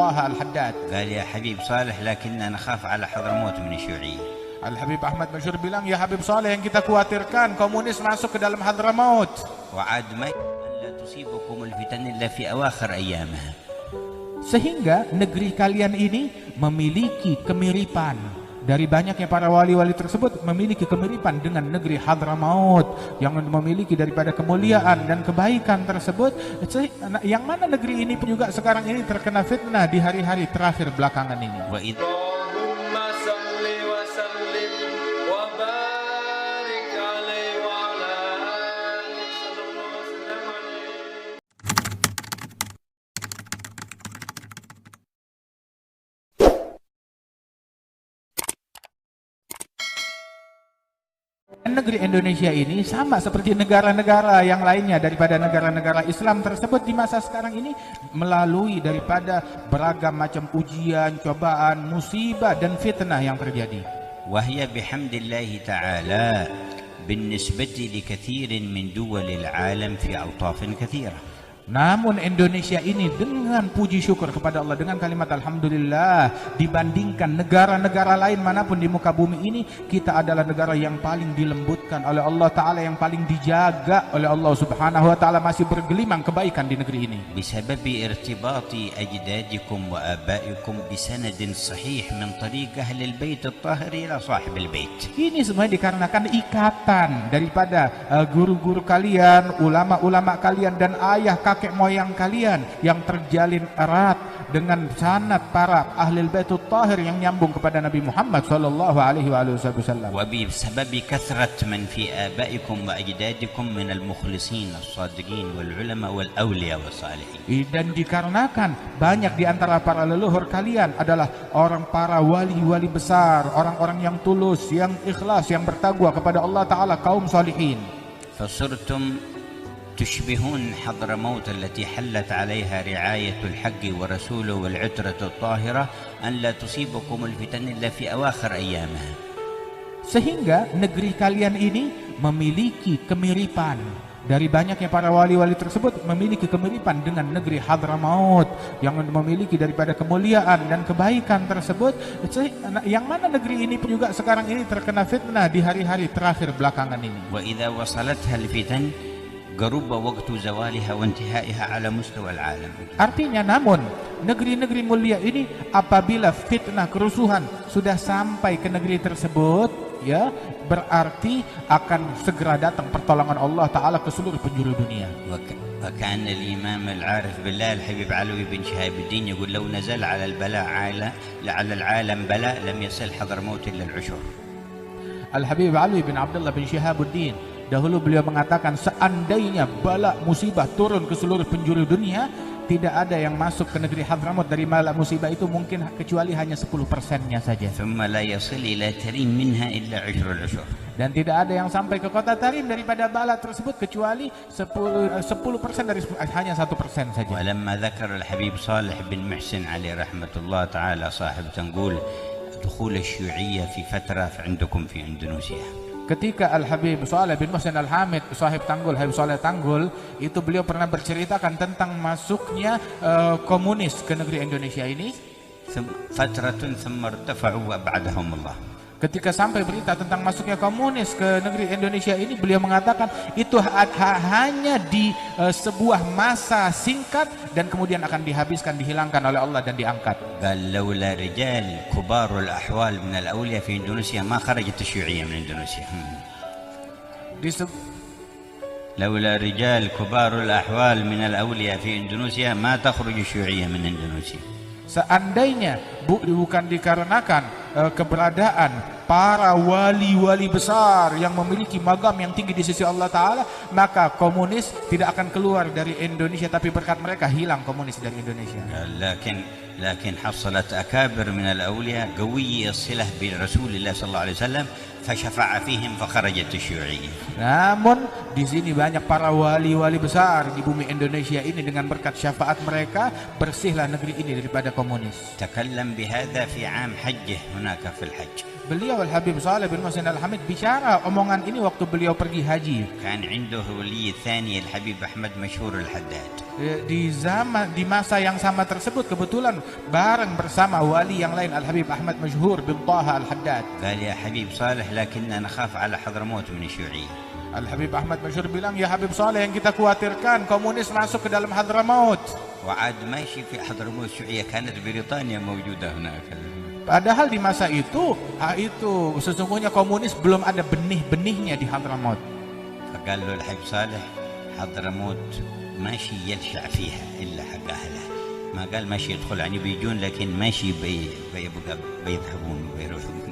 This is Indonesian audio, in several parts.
الله الحداد. قال يا حبيب صالح لكننا نخاف على حضرموت من الشيوعية. Al-Habib Ahmad Masyhur bilang, ya Habib Saleh, yang kita khawatirkan komunis masuk ke dalam Hadramaut. وعاد ما لا تصيبكم الفتن إلا في أواخر أيامها. Sehingga negeri kalian ini memiliki kemiripan. Dari banyaknya para wali-wali tersebut memiliki kemiripan dengan negeri Hadramaut yang memiliki daripada kemuliaan dan kebaikan tersebut. Yang mana negeri ini pun juga sekarang ini terkena fitnah di hari-hari terakhir belakangan ini. Negeri Indonesia ini sama seperti negara-negara yang lainnya daripada negara-negara Islam tersebut di masa sekarang ini melalui daripada beragam macam ujian, cobaan, musibah dan fitnah yang terjadi. وهي بحمد الله تعالى بالنسبة لكثير من دول العالم في أوطاف كثيرة. Namun Indonesia ini dengan puji syukur kepada Allah, dengan kalimat Alhamdulillah, dibandingkan negara-negara lain manapun di muka bumi ini, kita adalah negara yang paling dilembutkan oleh Allah Ta'ala, yang paling dijaga oleh Allah Subhanahu Wa Ta'ala, masih bergelimang kebaikan di negeri ini. بسبب ارتباط أجدادكم وآبائكم بسند صحيح من طريق أهل البيت الطاهر إلى صاحب البيت. Ini semuanya dikarenakan ikatan daripada guru-guru kalian, ulama-ulama kalian, dan ayah kakek moyang kalian yang terjalin erat dengan sanad para ahlul baitul tahir yang nyambung kepada Nabi Muhammad sallallahu alaihi wasallam. وبسبب كثرة من في آبائكم وأجدادكم من المخلصين الصادقين والعلماء والأولياء والصالحين. Dan dikarenakan banyak di antara para leluhur kalian adalah orang para wali-wali besar, orang-orang yang tulus, yang ikhlas, yang bertakwa kepada Allah Ta'ala, kaum salihin. فصرتم تشبهون حضرموت التي حلت عليها رعاية الحق ورسوله والعترة الطاهرة أن لا تصيبكم الفتن إلا في أواخر أيامها. Sehingga negeri kalian ini memiliki kemiripan. Dari banyaknya para wali-wali tersebut memiliki kemiripan dengan negeri Hadramaut yang memiliki daripada kemuliaan dan kebaikan tersebut. Yang mana negeri ini pun juga sekarang ini terkena fitnah di hari-hari terakhir belakangan ini. وإذا وصلتها الفتن قرب وقت زوالها وانتهائها على مستوى العالم. Artinya, namun negeri-negeri mulia ini apabila fitnah kerusuhan sudah sampai ke negeri tersebut, ya, berarti akan segera datang pertolongan Allah Ta'ala ke seluruh penjuru dunia. وكان الإمام العارف بالله الحبيب علوي بن شهاب الدين يقول لو نزل على العالم بلاء لم يصل حضرموت إلا العشر. Al-Habib Alwi bin Abdullah bin Syihabuddin, dahulu beliau mengatakan, seandainya bala musibah turun ke seluruh penjuru dunia, tidak ada yang masuk ke negeri Hadramaut dari bala musibah itu mungkin kecuali hanya 10%-nya saja. ثم لا يصل إلى تريم منها إلا 10 Dan tidak ada yang sampai ke kota Tarim daripada bala tersebut kecuali 10% dari hanya 1% saja. ولما ذكر الحبيب صالح بن محسن عليه رحمة الله تعالى صاحب تنقول دخول الشيوعية في فترة عندكم في إندونيسيا. Ketika Al-Habib Saleh bin Muhsin Al-Hamid, sahib Tanggul, Habib Saleh Tanggul, itu beliau pernah berceritakan tentang masuknya komunis ke negeri Indonesia ini. فترة ثم ارتفعوا وأبعدهم الله. Ketika sampai berita tentang masuknya komunis ke negeri Indonesia ini, beliau mengatakan itu hanya di sebuah masa singkat dan kemudian akan dihabiskan, dihilangkan oleh Allah dan diangkat. قال لولا رجال كبار الأحوال من الأولياء في إندونيسيا ما خرجت الشيوعية من إندونيسيا. لولا رجال كبار الأحوال من الأولياء في إندونيسيا ما تخرج الشيوعية من إندونيسيا. Seandainya bukan dikarenakan keberadaan para wali-wali besar yang memiliki magam yang tinggi di sisi Allah Ta'ala, maka komunis tidak akan keluar dari Indonesia, tapi berkat mereka hilang komunis dari Indonesia. لكن حصلت أكابر من الأولياء قوي الصلة برسول الله صلى الله عليه وسلم فشفع فيهم فخرجت الشيوعية. Namun di sini banyak para wali-wali besar di bumi Indonesia ini, dengan berkat syafaat mereka bersihlah negeri ini daripada komunis. تكلم بهذا في عام حجه هناك في الحج. Beliau Al-Habib Saleh bin Muhsin Al-Hamid bicara omongan ini waktu beliau pergi haji. كان عنده ولي ثاني الحبيب أحمد مشهور الحداد. di masa yang sama tersebut kebetulan bareng bersama wali yang lain Al-Habib Ahmad Masyhur bin Taha Al-Haddad. قال يا حبيب صالح لكننا نخاف على حضرموت من الشيوعية. Al-Habib Ahmad Masyhur bilang, ya Habib Saleh, yang kita khawatirkan komunis masuk ke dalam Hadramaut. وعاد ماشي في حضرموت الشيوعية كانت بريطانيا موجودة هناك. Padahal di masa itu sesungguhnya komunis belum ada benih-benihnya di Hadramaut. فقال له الحبيب صالح حضرموت ماشي يلشع فيها إلا حق أهلها. ما قال ماشي يدخل يعني بيجون لكن ماشي بيذهبون ويروحون.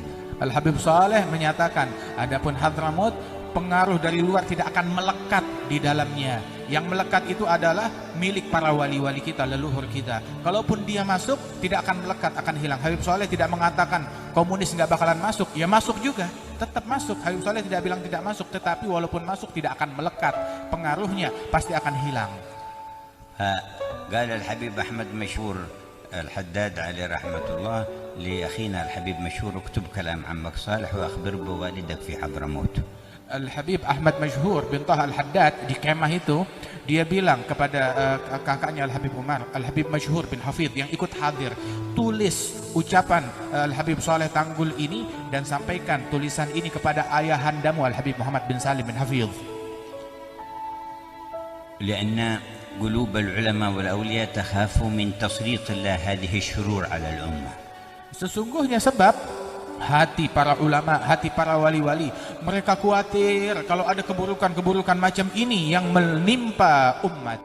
Al-Habib Saleh menyatakan, adapun Hadramaut pengaruh dari luar tidak akan melekat di dalamnya. Yang melekat itu adalah milik para wali-wali kita, leluhur kita. Kalaupun dia masuk, tidak akan melekat, akan hilang. Habib Saleh tidak mengatakan komunis nggak bakalan masuk, ya masuk juga, tetap masuk. Habib Saleh tidak bilang tidak masuk, tetapi walaupun masuk tidak akan melekat, pengaruhnya pasti akan hilang. قال الحبيب أحمد مشهور الحداد عليه رحمة الله لأخينا الحبيب مشهور اكتب كلام عمك صالح وأخبر بوالدك في حضرموت. Al-Habib Ahmad Masyhur bin Taha Al-Haddad di kemah itu, dia bilang kepada kakaknya Al-Habib Umar, Al-Habib Masyhur bin Hafidh yang ikut hadir, tulis ucapan Al-Habib Saleh Tanggul ini dan sampaikan tulisan ini kepada ayahandamu Al-Habib Muhammad bin Salim bin Hafidh. لأن قلوب العلماء والأولياء تخاف من تسليط الله هذه الشرور على الأمة. Sesungguhnya sebab hati para ulama, hati para wali-wali, mereka khawatir kalau ada keburukan-keburukan macam ini yang menimpa umat.